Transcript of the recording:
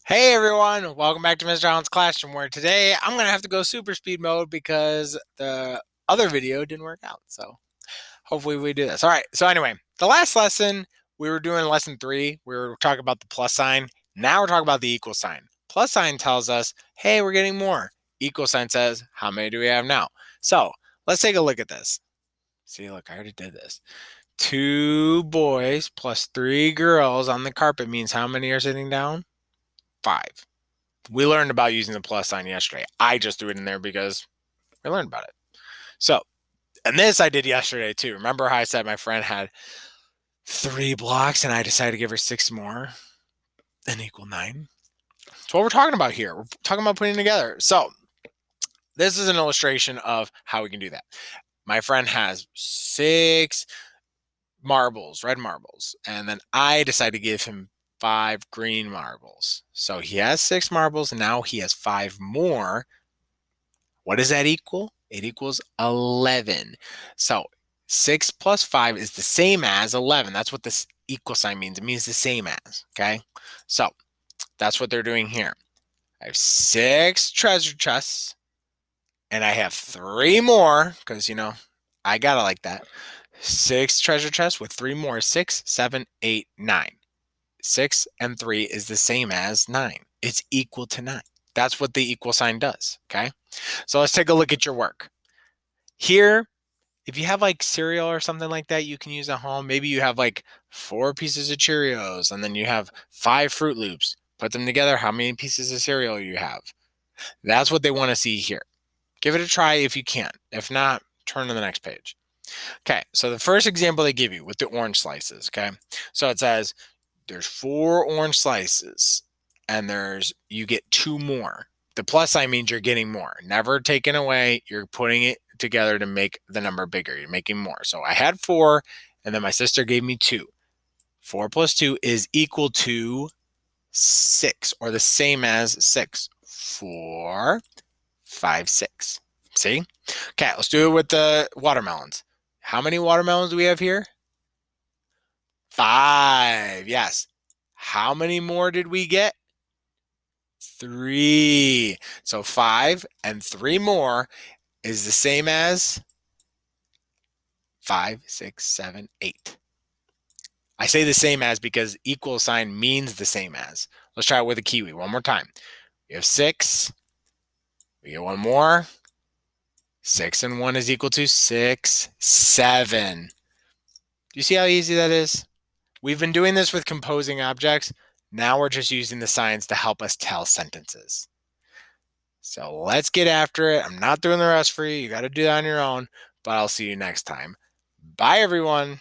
Hey everyone, welcome back to Mr. Holland's Classroom, where today I'm going to have to go super speed mode because the other video didn't work out. So hopefully we do this. All right, so anyway, the last lesson we were doing lesson 3, we were talking about the plus sign. Now we're talking about the equal sign. Plus sign tells us, hey, we're getting more. Equal sign says, how many do we have now? So let's take a look at this. See, look, I already did this. 2 boys plus 3 girls on the carpet means how many are sitting down? 5. We learned about using the plus sign yesterday. I just threw it in there because I learned about it. So, and this I did yesterday too. Remember how I said my friend had 3 blocks and I decided to give her 6 more and equal 9? That's what we're talking about here. We're talking about putting together. So, this is an illustration of how we can do that. My friend has 6 marbles, red marbles, and then I decided to give him 5 green marbles. So he has 6 marbles, and now he has 5 more. What does that equal? It equals 11. So 6 plus 5 is the same as 11. That's what this equal sign means. It means the same as, okay? So that's what they're doing here. I have 6 treasure chests, and I have 3 more, because, I got it like that. 6 treasure chests with 3 more. 6, 7, 8, 9. 6 and 3 is the same as 9. It's equal to 9. That's what the equal sign does, okay? So let's take a look at your work. Here, if you have like cereal or something like that, you can use at home. Maybe you have like 4 pieces of Cheerios and then you have 5 Fruit Loops. Put them together, how many pieces of cereal you have. That's what they want to see here. Give it a try if you can. If not, turn to the next page. Okay, so the first example they give you with the orange slices, okay? So it says there's 4 orange slices and you get 2 more. The plus sign means you're getting more. Never taken away. You're putting it together to make the number bigger. You're making more. So I had 4, and then my sister gave me 2. 4 plus 2 is equal to 6, or the same as 6. 4, 5, 6. See? Okay, let's do it with the watermelons. How many watermelons do we have here? 5. Yes. How many more did we get? 3. So 5 and 3 more is the same as 5, 6, 7, 8. I say the same as because equal sign means the same as. Let's try it with a kiwi one more time. We have 6. We get 1 more. 6 and 1 is equal to 6, 7. Do you see how easy that is? We've been doing this with composing objects. Now we're just using the signs to help us tell sentences. So let's get after it. I'm not doing the rest for you. You got to do that on your own, but I'll see you next time. Bye, everyone.